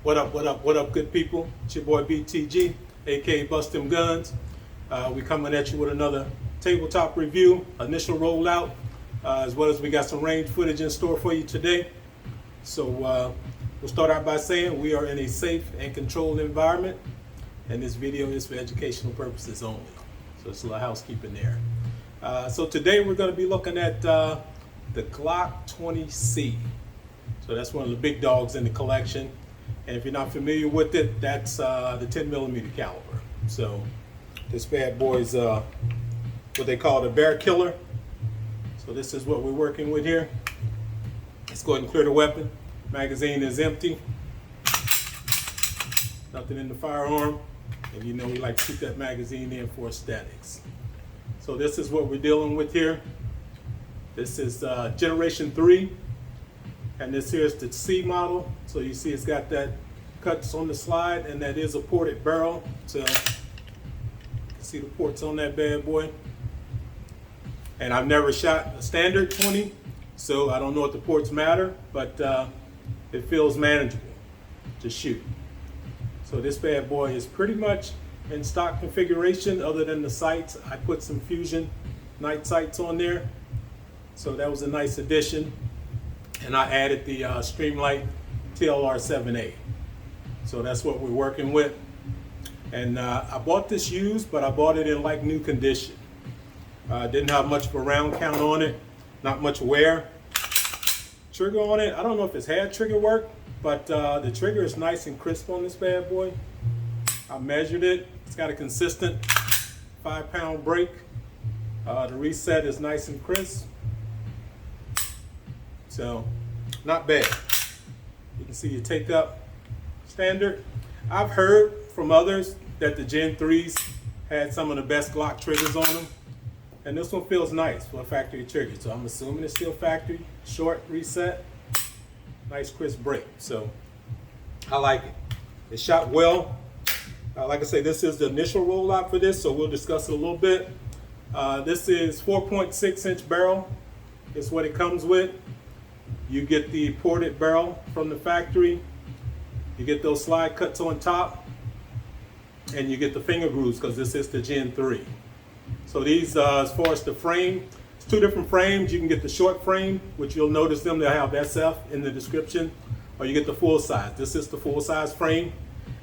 What up, good people? It's your boy BTG, aka Bust Them Guns. We coming at you with another tabletop review, initial rollout, as well as we got some range footage in store for you today. So we'll start out by saying we are in a safe and controlled environment, and this video is for educational purposes only. So it's a little housekeeping there. So today we're going to be looking at the Glock 20c. So that's one of the big dogs in the collection. And if you're not familiar with it, that's the 10mm caliber. So this bad boy is what they call the bear killer. So this is what we're working with here. Let's go ahead and clear the weapon. Magazine is empty. Nothing in the firearm. And you know we like to keep that magazine in for aesthetics. So this is what we're dealing with here. This is generation 3. And this here is the C model. So you see it's got that cuts on the slide, and that is a ported barrel. So you can see the ports on that bad boy. And I've never shot a standard 20, so I don't know if the ports matter, but it feels manageable to shoot. So this bad boy is pretty much in stock configuration other than the sights. I put some Fusion night sights on there. So that was a nice addition. And I added the Streamlight TLR7A. So that's what we're working with. And I bought this used, but I bought it in like new condition. Didn't have much of a round count on it, not much wear. Trigger on it, I don't know if it's had trigger work, but the trigger is nice and crisp on this bad boy. I measured it. It's got a consistent 5-pound break. The reset is nice and crisp. So, not bad. You can see you take up standard. I've heard from others that the Gen 3s had some of the best Glock triggers on them. And this one feels nice for a factory trigger. So I'm assuming it's still factory. Short reset, nice crisp break. So I like it. It shot well. Like I say, this is the initial rollout for this, so we'll discuss it a little bit. This is 4.6-inch barrel. It's what it comes with. You get the ported barrel from the factory. You get those slide cuts on top. And you get the finger grooves because this is the Gen 3. So these, as far as the frame, it's 2 different frames. You can get the short frame, which you'll notice them. They'll have SF in the description. Or you get the full size. This is the full size frame.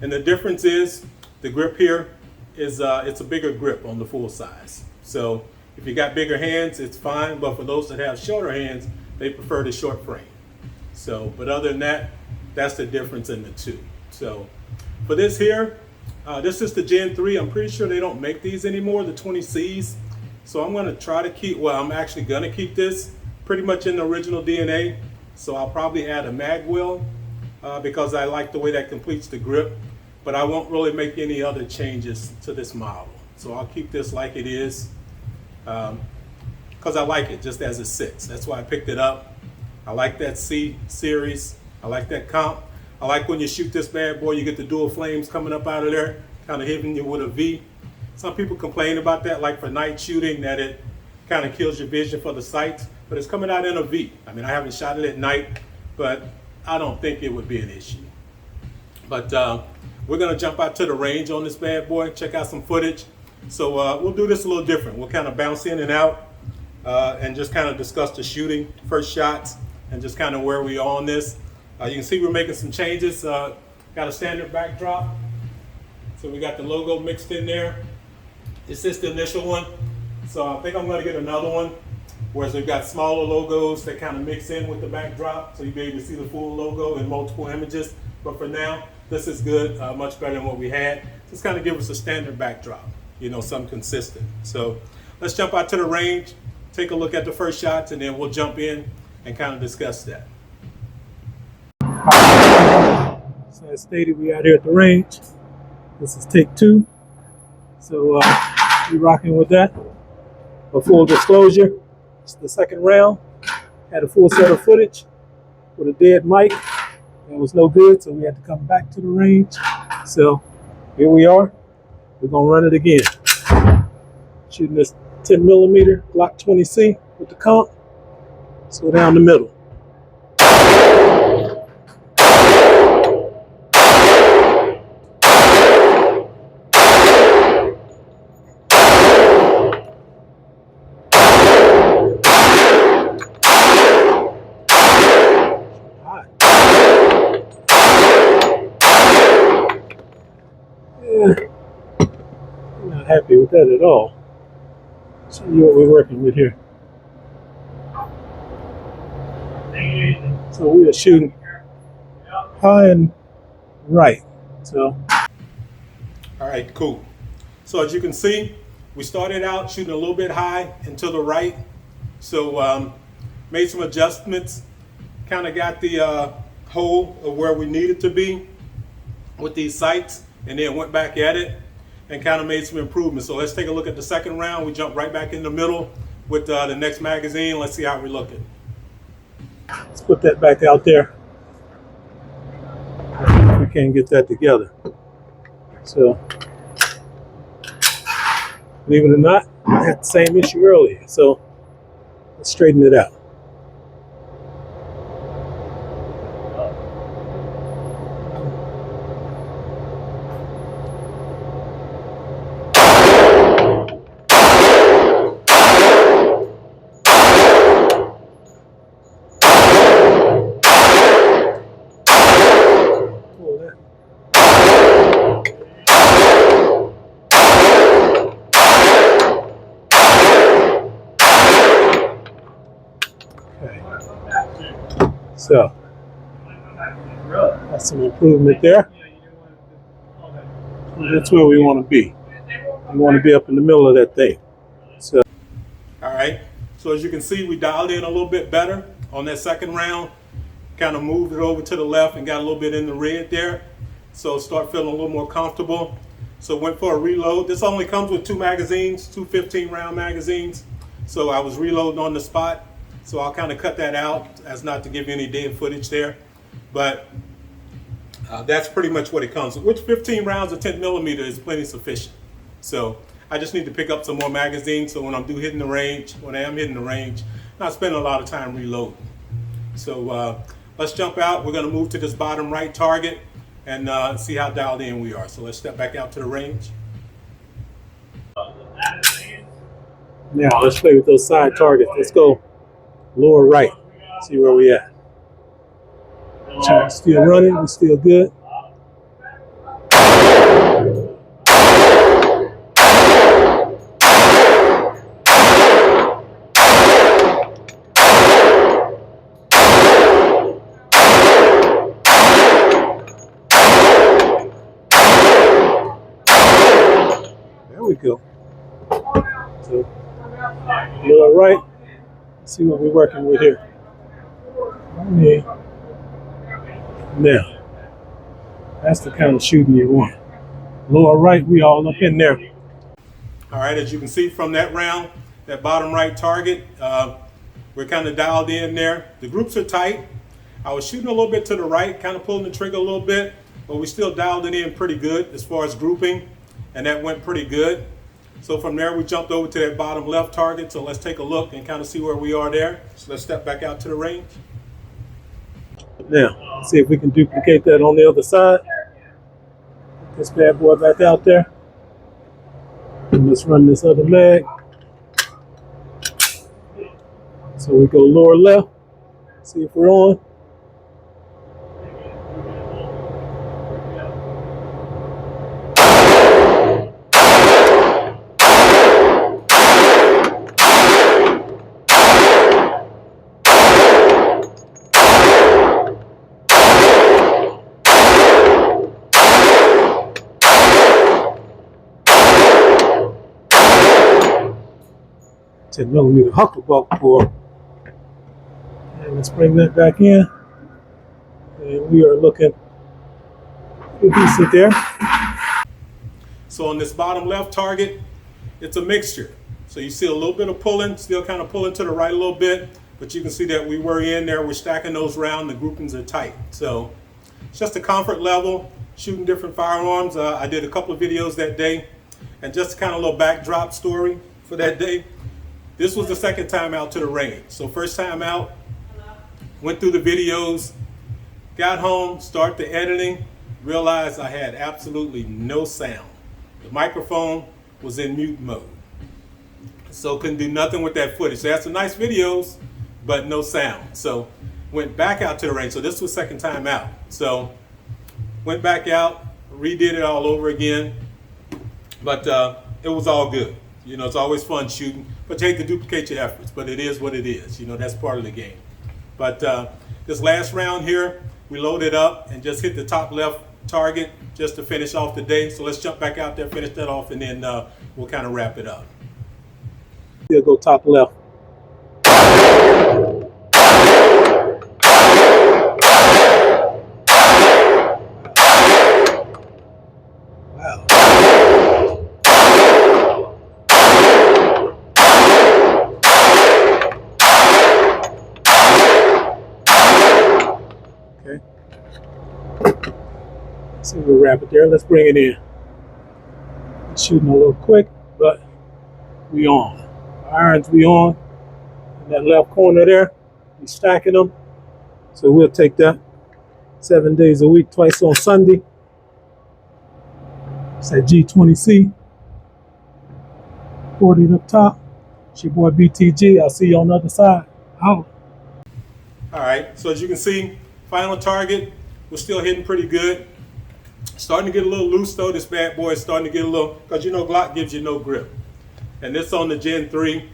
And the difference is the grip here is it's a bigger grip on the full size. So if you got bigger hands, it's fine. But for those that have shorter hands, they prefer the short frame. So, but other than that, that's the difference in the 2. So for this here, this is the Gen 3. I'm pretty sure they don't make these anymore, the 20Cs. So I'm going to try to keep, well, I'm actually going to keep this pretty much in the original DNA. So I'll probably add a mag wheel because I like the way that completes the grip. But I won't really make any other changes to this model. So I'll keep this like it is. Because I like it just as it sits. That's why I picked it up. I like that C series. I like that comp. I like when you shoot this bad boy, you get the dual flames coming up out of there, kind of hitting you with a V. Some people complain about that, like for night shooting, that it kind of kills your vision for the sights, but it's coming out in a V. I mean, I haven't shot it at night, but I don't think it would be an issue. But we're gonna jump out to the range on this bad boy, check out some footage. So we'll do this a little different. We'll kind of bounce in and out. And just kind of discuss the shooting, first shots, and just kind of where we are on this. You can see we're making some changes. Got a standard backdrop. So we got the logo mixed in there. This is the initial one. So I think I'm going to get another one, whereas we've got smaller logos that kind of mix in with the backdrop. So you'll be able to see the full logo in multiple images. But for now, this is good, much better than what we had. Just kind of give us a standard backdrop, you know, something consistent. So let's jump out to the range. Take a look at the first shots, and then we'll jump in and kind of discuss that. So as stated, we out here at the range. This is take 2. So we're rocking with that. For full disclosure, it's the second round. Had a full set of footage with a dead mic. It was no good, so we had to come back to the range. So here we are. We're gonna run it again. Shooting this 10mm Glock 20c with the comp. So down the middle. Not happy with that at all. Show you what we're working with here. So we are shooting high and right. So, all right, cool. So as you can see, we started out shooting a little bit high and to the right. So made some adjustments, kind of got the hole of where we needed to be with these sights, and then went back at it and kind of made some improvements. So let's take a look at the second round. We jump right back in the middle with the next magazine. Let's see how we're looking. Let's put that back out there. We can't get that together. So, believe it or not, I had the same issue earlier. So, let's straighten it out. So, that's some improvement there. That's where we want to be. We want to be up in the middle of that thing. So, all right. So as you can see, we dialed in a little bit better on that second round. Kind of moved it over to the left and got a little bit in the red there. So start feeling a little more comfortable. So went for a reload. This only comes with 2 magazines, 2 15-round magazines. So I was reloading on the spot. So I'll kind of cut that out as not to give you any dead footage there. But that's pretty much what it comes with. Which 15 rounds of 10 millimeter is plenty sufficient. So I just need to pick up some more magazines. So when I'm hitting the range, not spending a lot of time reloading. So let's jump out. We're going to move to this bottom right target and see how dialed in we are. So let's step back out to the range. Now let's play with those side targets. Let's go lower right. See where we at. Still running. We're still good. There we go. So, lower right. Let's see what we're working with here. Okay. Now, that's the kind of shooting you want. Lower right, we all up in there. All right, as you can see from that round, that bottom right target, we're kind of dialed in there. The groups are tight. I was shooting a little bit to the right, kind of pulling the trigger a little bit, but we still dialed it in pretty good as far as grouping, and that went pretty good. So from there, we jumped over to that bottom left target. So let's take a look and kind of see where we are there. So let's step back out to the range. Now, see if we can duplicate that on the other side. Put this bad boy back out there. And let's run this other mag. So we go lower left. See if we're on. $10 millimeter hucklebuck bore. And let's bring that back in. And we are looking decent there. So on this bottom left target, it's a mixture. So you see a little bit of pulling, still kind of pulling to the right a little bit, but you can see that we were in there. We're stacking those round. The groupings are tight. So it's just a comfort level, shooting different firearms. I did a couple of videos that day, and just kind of a little backdrop story for that day. This was the second time out to the range. So first time out, went through the videos, got home, started the editing, realized I had absolutely no sound. The microphone was in mute mode. So couldn't do nothing with that footage. So I had some nice videos, but no sound. So went back out to the range. So this was second time out. So went back out, redid it all over again. But it was all good. You know, it's always fun shooting, but you hate to duplicate your efforts, but it is what it is. You know, that's part of the game. But this last round here, we loaded up and just hit the top left target just to finish off the day. So let's jump back out there, finish that off, and then we'll kind of wrap it up. We'll go top left. Wow. Okay. So we'll wrap it there. Let's bring it in. Shooting a little quick, but we on. Irons we on. In that left corner there, we stacking them. So we'll take that 7 days a week, twice on Sunday. It's that G20C. 40 up top. It's your boy BTG. I'll see you on the other side. Out. All right, so as you can see, final target, we're still hitting pretty good. Starting to get a little loose though. This bad boy is starting to get a little, because you know Glock gives you no grip. And this on the Gen 3,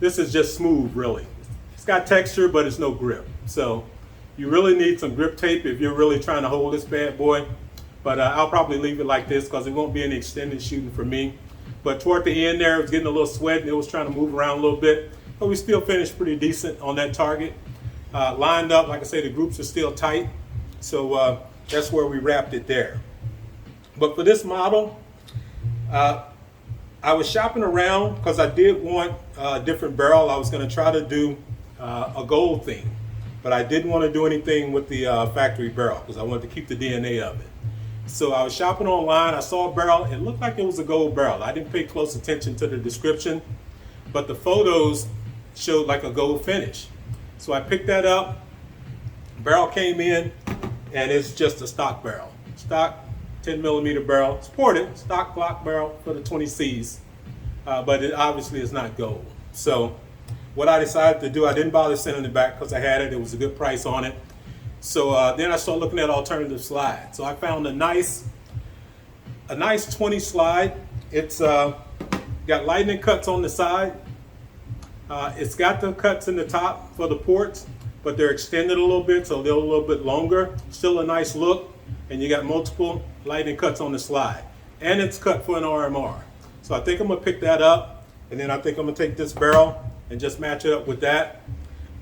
this is just smooth really. It's got texture, but it's no grip. So you really need some grip tape if you're really trying to hold this bad boy. But I'll probably leave it like this because it won't be any extended shooting for me. But toward the end there, it was getting a little sweat and it was trying to move around a little bit. But we still finished pretty decent on that target. Lined up, like I say, the groups are still tight. So that's where we wrapped it there. But for this model, I was shopping around because I did want a different barrel. I was going to try to do a gold thing, but I didn't want to do anything with the factory barrel because I wanted to keep the DNA of it. So I was shopping online. I saw a barrel. It looked like it was a gold barrel. I didn't pay close attention to the description, but the photos showed like a gold finish. So I picked that up. Barrel came in, and it's just a stock barrel. Stock 10mm barrel, sported stock Glock barrel for the 20Cs, but it obviously is not gold. So what I decided to do, I didn't bother sending it back because I had it. It was a good price on it. So then I started looking at alternative slides. So I found a nice 20 slide. It's got lightning cuts on the side. It's got the cuts in the top for the ports, but they're extended a little bit, so they're a little bit longer. Still a nice look. And you got multiple lightning cuts on the slide. And it's cut for an RMR. So I think I'm gonna pick that up, and then I think I'm gonna take this barrel and just match it up with that.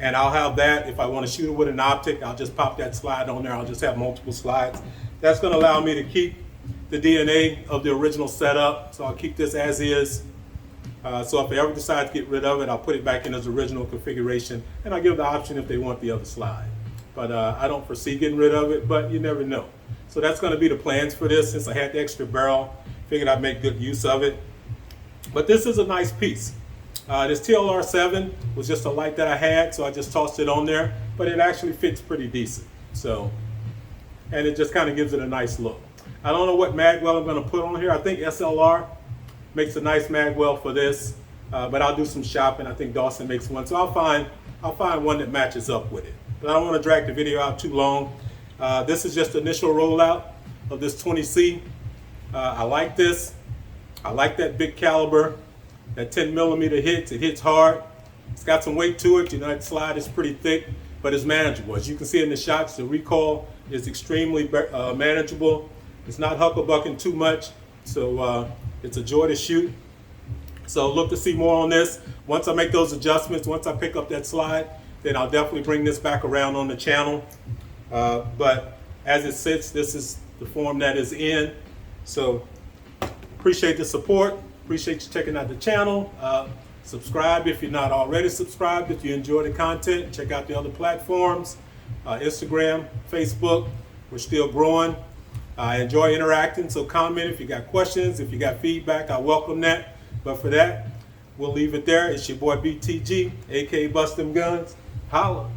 And I'll have that, if I wanna shoot it with an optic, I'll just pop that slide on there. I'll just have multiple slides. That's gonna allow me to keep the DNA of the original setup. So I'll keep this as is. So if I ever decide to get rid of it, I'll put it back in its original configuration, and I'll give the option if they want the other slide. But I don't foresee getting rid of it, but you never know. So that's going to be the plans for this. Since I had the extra barrel, figured I'd make good use of it. But this is a nice piece. This TLR7 was just a light that I had, so I just tossed it on there. But it actually fits pretty decent. So, and it just kind of gives it a nice look. I don't know what magwell I'm going to put on here. I think SLR makes a nice magwell for this, but I'll do some shopping. I think Dawson makes one, so I'll find one that matches up with it. But I don't want to drag the video out too long. This is just the initial rollout of this 20C. I like this. I like that big caliber, that 10mm hits. It hits hard. It's got some weight to it. You know, that slide is pretty thick, but it's manageable. As you can see in the shots, the recoil is extremely manageable. It's not hucklebucking too much, so it's a joy to shoot. So look to see more on this. Once I make those adjustments, once I pick up that slide, then I'll definitely bring this back around on the channel. But as it sits, this is the form that is in. So appreciate the support. Appreciate you checking out the channel. Subscribe if you're not already subscribed. If you enjoy the content, check out the other platforms. Instagram, Facebook, we're still growing. I enjoy interacting, so comment if you got questions, if you got feedback, I welcome that. But for that, we'll leave it there. It's your boy BTG, aka Bust Them Guns. Holla.